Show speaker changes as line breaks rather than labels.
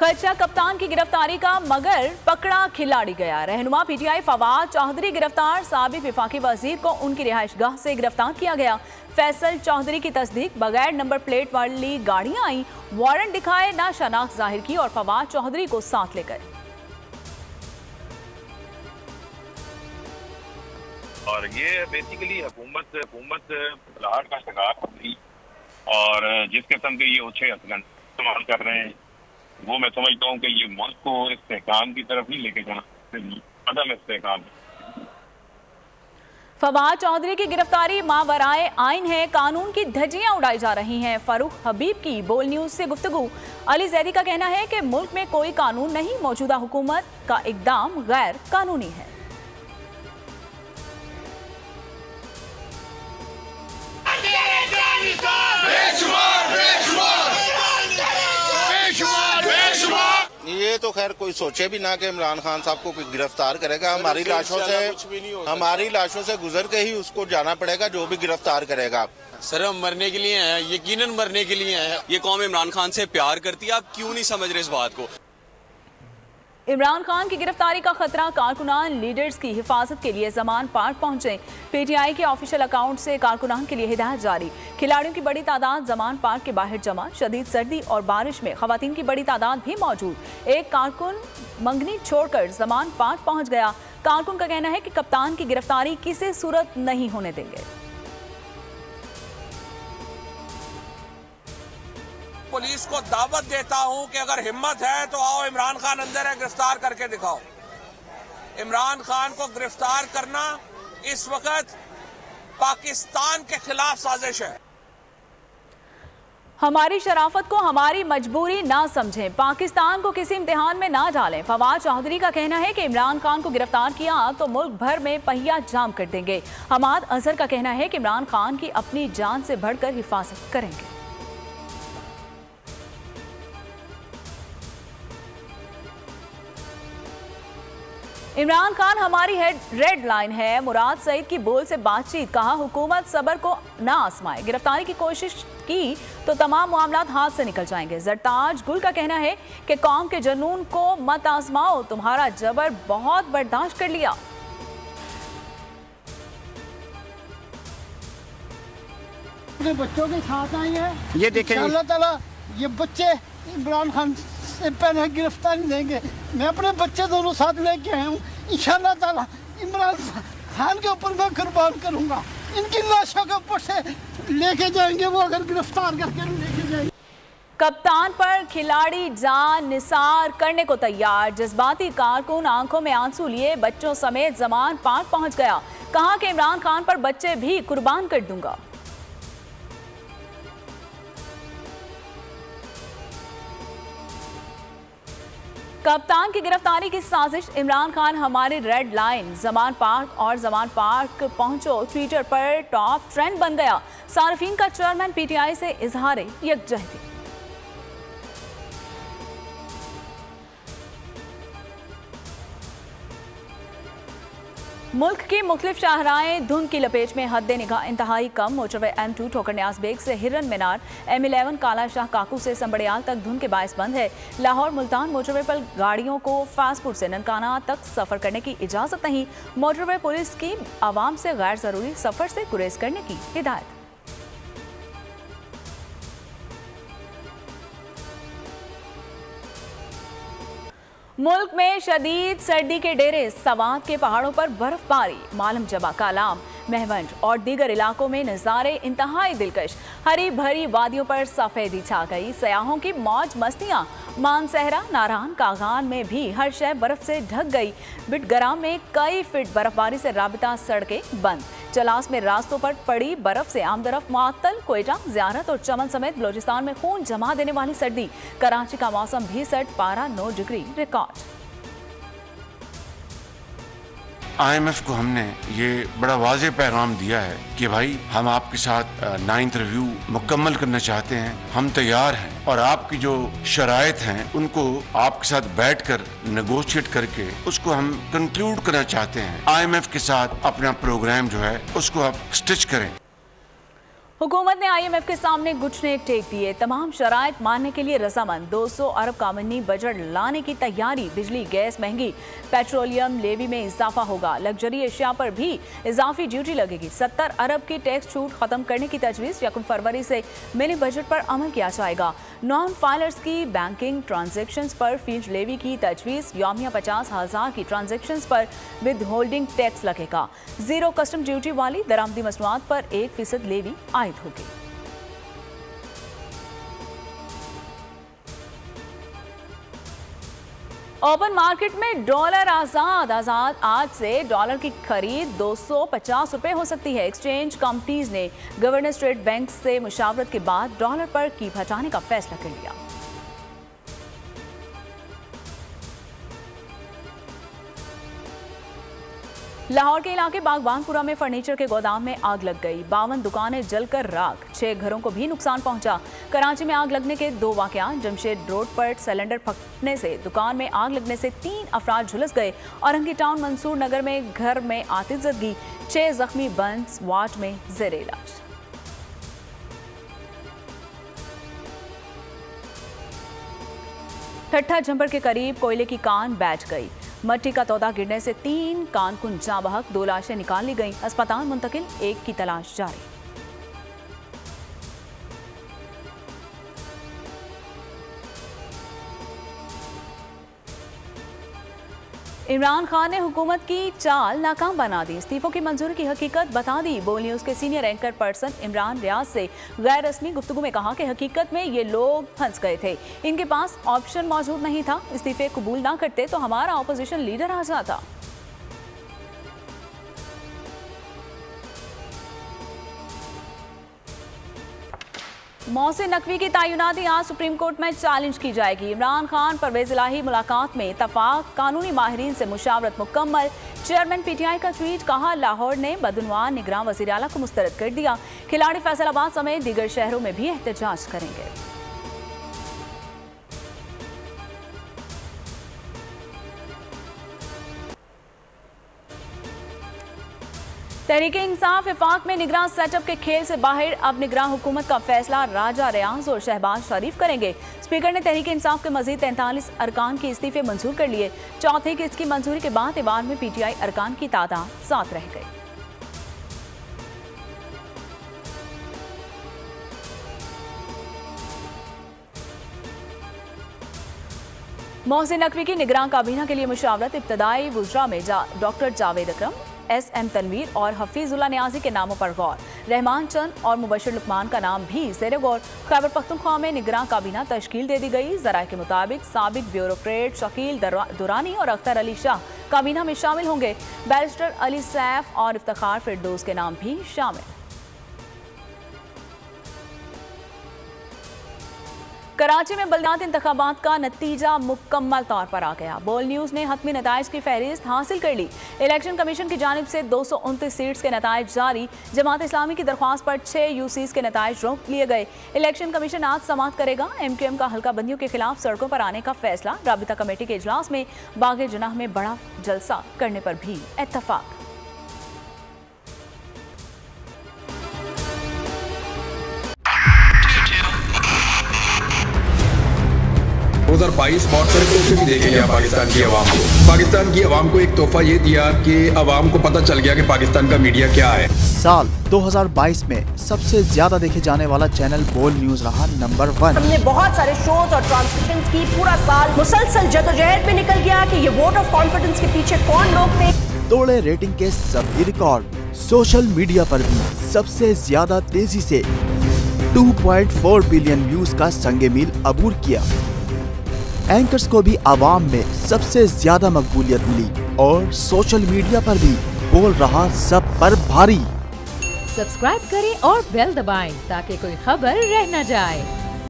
खदशा कप्तान की गिरफ्तारी का मगर पकड़ा खिलाड़ी गया। रहनुमा पीटीआई फवाद चौधरी गिरफ्तार। साबिक विफाकी वजीर को उनकी रिहाइशगाह से गिरफ्तार किया गया। फैसल चौधरी की तस्दीक, बगैर नंबर प्लेट वाली गाड़ियां आई, वारंट दिखाए, ना शनाख्त जाहिर की और फवाद चौधरी को साथ ले गए।
और ये बेसिकली हुकूमत लाहौर का शिकार थी और जिस किस्म के ये ओछे हथकंडे इस्तेमाल कर रहे हैं वो मैं समझता हूँ कि ये मुल्क को इस्तेहकाम की तरफ नहीं लेके जाना, अदम इस्तेहकाम।
फवाद चौधरी की गिरफ्तारी मावराए आइन है, कानून की धज्जियां उड़ाई जा रही हैं। फारूक हबीब की बोल न्यूज से गुफ्तगू। अली जैदी का कहना है कि मुल्क में कोई कानून नहीं, मौजूदा हुकूमत का इकदाम गैर कानूनी है।
ये तो खैर कोई सोचे भी ना कि इमरान खान साहब को कोई गिरफ्तार करेगा। हमारी लाशों से गुजर के ही उसको जाना पड़ेगा, जो भी गिरफ्तार करेगा।
सर हम मरने के लिए हैं, यकीनन मरने के लिए हैं। ये कौम इमरान खान से प्यार करती है, आप क्यों नहीं समझ रहे इस बात को?
इमरान खान की गिरफ्तारी का खतरा, कारकुनान लीडर्स की हिफाजत के लिए जमान पार्क पहुंचे। पीटीआई के ऑफिशियल अकाउंट से कारकुनान के लिए हिदायत जारी। खिलाड़ियों की बड़ी तादाद जमान पार्क के बाहर जमा। शदीद सर्दी और बारिश में खवातीन की बड़ी तादाद भी मौजूद। एक कारकुन मंगनी छोड़कर जमान पार्क पहुंच गया। कारकुन का कहना है कि कप्तान की गिरफ्तारी किसी सूरत नहीं होने देंगे।
पुलिस को दावत देता हूं कि अगर हिम्मत है तो आओ, इमरान खान अंदर है, गिरफ्तार करके दिखाओ। इमरान खान को गिरफ्तार करना इस वक्त पाकिस्तान के खिलाफ साजिश है।
हमारी शराफत को हमारी मजबूरी ना समझें, पाकिस्तान को किसी इम्तिहान में ना डालें। फवाद चौधरी का कहना है कि इमरान खान को गिरफ्तार किया तो मुल्क भर में पहिया जाम कर देंगे। हमाद अजहर का कहना है कि इमरान खान की अपनी जान से बढ़कर हिफाजत करेंगे। इमरान खान हमारी रेड लाइन है। मुराद सईद की बोल से बातचीत, कहा हुकूमत सब्र को ना आजमाए, गिरफ्तारी की कोशिश की तो तमाम मामलात हाथ से निकल जाएंगे। जरताज गुल का कहना है कि कौम के जुनून को मत आजमाओ, तुम्हारा जबर बहुत बर्दाश्त कर लिया।
अपने बच्चों के साथ आई है,
ये देखें
अल्लाह ताला ये बच्चे इमरान खान से पहले गिरफ्तारी देंगे। मैं अपने बच्चे दोनों साथ लेके आया हूँ। इंशाअल्लाह ताला इमरान खान के ऊपर मैं कुर्बान करूँगा। इनकी लाशों के ऊपर से लेके जाएंगे, वो अगर गिरफ्तार करके लेके जाएंगे।
कप्तान पर खिलाड़ी जान निसार करने को तैयार। जज्बाती कारकुन आंखों में आंसू लिए बच्चों समेत जमान पार्क पहुंच गया। कहा कि इमरान खान पर बच्चे भी कुर्बान कर दूंगा। कप्तान की गिरफ्तारी की साजिश, इमरान खान हमारी रेड लाइन, जमान पार्क और जमान पार्क पहुंचो ट्विटर पर टॉप ट्रेंड बन गया। सार्फिन का चेयरमैन पीटीआई से इजहार यकजहती। मुल्क की मुख्तलिफ शाहराएं धुंध की लपेट में, हद निगाह इंतहाई कम। मोटरवे M2 ठोकर न्याज बेग से हिरन मीनार, M11 काला शाह काकू से संबड़ियाल तक धुंध के बायस बंद है। लाहौर मुल्तान मोटरवे पर गाड़ियों को फास्टपुर से ननकाना तक सफर करने की इजाजत नहीं। मोटरवे पुलिस की आवाम से गैर जरूरी सफर से गुरेज करने की हिदायत। मुल्क में शदीद सर्दी के डेरे, सवात के पहाड़ों पर बर्फबारी, मालम जबा, कालाम, महवंज और दीगर इलाकों में नज़ारे इंतहाई दिलकश। हरी भरी वादियों पर सफेदी छा गई। सयाहों की मौज मस्तियां। मानसहरा, नारान, कागान में भी हर शय बर्फ से ढक गई। बिटगराम में कई फीट बर्फबारी से राबिता सड़कें बंद। चलास में रास्तों पर पड़ी बर्फ से आमदरफ मुअत्तल। कोयटा, ज़ियारत और चमन समेत बलोचिस्तान में खून जमा देने वाली सर्दी। कराची का मौसम भी सर्द, पारा 9 डिग्री रिकॉर्ड।
IMF को हमने ये बड़ा वाज़ेह पैगाम दिया है कि भाई हम आपके साथ 9th रिव्यू मुकम्मल करना चाहते हैं, हम तैयार हैं और आपकी जो शराइत हैं उनको आपके साथ बैठकर नेगोशिएट करके उसको हम कंक्लूड करना चाहते हैं। IMF के साथ अपना प्रोग्राम जो है उसको आप स्टिच करें।
हुकूमत ने IMF के सामने घुटने एक टेक दिए। तमाम शराइत मानने के लिए रजामंद। 200 अरब कामनी बजट लाने की तैयारी। बिजली गैस महंगी, पेट्रोलियम लेवी में इजाफा होगा। लग्जरी एशिया पर भी इजाफी ड्यूटी लगेगी। 70 अरब की टैक्स छूट खत्म करने की तजवीज़। 1 फरवरी से मिनी बजट पर अमल किया जाएगा। नॉन फाइलर्स की बैंकिंग ट्रांजेक्शंस पर फीस लेवी की तजवीज़। यौमिया 50,000 की ट्रांजेक्शंस पर विद होल्डिंग टैक्स लगेगा। जीरो कस्टम ड्यूटी वाली दरामदी मसनूआत पर 1% लेवी आयद होगी। ओपन मार्केट में डॉलर आजाद आज से डॉलर की खरीद 250 रुपए हो सकती है। एक्सचेंज कंपनीज ने गवर्नर स्टेट बैंक से मुशावरत के बाद डॉलर पर कीप हटाने का फैसला कर लिया। लाहौर के इलाके बागबानपुरा में फर्नीचर के गोदाम में आग लग गई। 52 दुकानें जलकर राख, 6 घरों को भी नुकसान पहुंचा। कराची में आग लगने के 2 वाकयात। जमशेद रोड पर सिलेंडर फटने से दुकान में आग लगने से 3 अफराद झुलस गए। औरंगी टाउन मंसूर नगर में घर में आतिशज़दगी, 6 जख्मी बंस वार्ड में ज़ेरे इलाज। ठट्ठा झंपर के करीब कोयले की कान बैठ गई। मट्टी का तौदा गिरने से 3 कानकुन जाँ बहक, 2 लाशें निकाल ली गईं। अस्पताल मुंतकिल, 1 की तलाश जारी। इमरान खान ने हुकूमत की चाल नाकाम बना दी। इस्तीफों की मंजूरी की हकीकत बता दी। बोल न्यूज के senior anchor person Imran Riaz से गैर रस्मी गुफ्तगू में कहा कि हकीकत में ये लोग फंस गए थे, इनके पास ऑप्शन मौजूद नहीं था। इस्तीफे कबूल ना करते तो हमारा ऑपोजिशन लीडर आ जाता। मोहसिन नकवी की तैनाती आज सुप्रीम कोर्ट में चैलेंज की जाएगी। इमरान खान परवेज इलाही मुलाकात में इत्तफाक, कानूनी माहिरीन से मुशावरत मुकम्मल। चेयरमैन PTI का ट्वीट, कहा लाहौर ने बदउनवान निगरान वज़ीर आला को मुस्तरद कर दिया। खिलाड़ी फैसलाबाद समेत दीगर शहरों में भी एहतजाज करेंगे। तहरीक इंसाफ वफाक में निगरान सेटअप के खेल से बाहर। अब निगरान हुकूमत का फैसला राजा रियाज और शहबाज शरीफ करेंगे। स्पीकर ने तहरीक इंसाफ के मजीद 43 अरकान के इस्तीफे मंजूर कर लिए। चौथी किस्त की मंजूरी के बाद ऐवान में PTI अरकान की तादाद 7 रह गई। मोहसिन नकवी की निगरान काबीना के लिए मुशावरत। इब्तदाई वुज़रा में डॉक्टर जावेद अकरम, SM तनवीर और हफीजुल्लाह नियाजी के नामों पर गौर। रहमान चंद और मुबशिर लुकमान का नाम भी ज़ेरे गौर। खैबर पख्तूनख्वा में निगरान काबीना तश्कील दे दी गई। ज़राए के मुताबिक साबिक ब्यूरोक्रेट शकील दुरानी और अख्तर अली शाह काबीना में शामिल होंगे। बैरिस्टर अली सैफ और इफ्तिखार फिरदौस के नाम भी शामिल। कराची में बल्दियाती इंतखाबात का नतीजा मुकम्मल तौर पर आ गया। बोल न्यूज़ ने हतमी नताइज की फहरिस्त हासिल कर ली। इलेक्शन कमीशन की जानिब से 229 सीट्स के नताइज जारी। जमात इस्लामी की दरख्वास्त पर 6 UCs के नताइज रोक लिए गए। इलेक्शन कमीशन आज समाअत करेगा। MQM का हल्का बंदियों के खिलाफ सड़कों पर आने का फैसला। राबिता कमेटी के इजलास में बागे जनाह में बड़ा जलसा करने पर भी इत्तफाक।
2022 बहुत सारे तोहफे भी देके गया पाकिस्तान की आवाम को। पाकिस्तान की आवाम को एक तोहफा ये दिया कि आवाम को पता चल गया कि पाकिस्तान का मीडिया क्या है।
साल 2022 में सबसे ज्यादा देखे जाने वाला चैनल बोल न्यूज रहा नंबर 1।
हमने बहुत सारे शोज और ट्रांसमिशंस की। पूरा साल मुसलसल जदोजहद में निकल गया कि ये वोट ऑफ कॉन्फिडेंस के पीछे कौन लोग थे।
तोड़े रेटिंग के सभी रिकॉर्ड। सोशल मीडिया पर भी सबसे ज्यादा तेजी से 2.4 बिलियन व्यूज का संगे मील अबूर किया। एंकर्स को भी आवाम में सबसे ज्यादा मकबूलियत मिली और सोशल मीडिया पर भी बोल रहा सब पर भारी।
सब्सक्राइब करें और बेल दबाएं ताकि कोई खबर रह न जाए।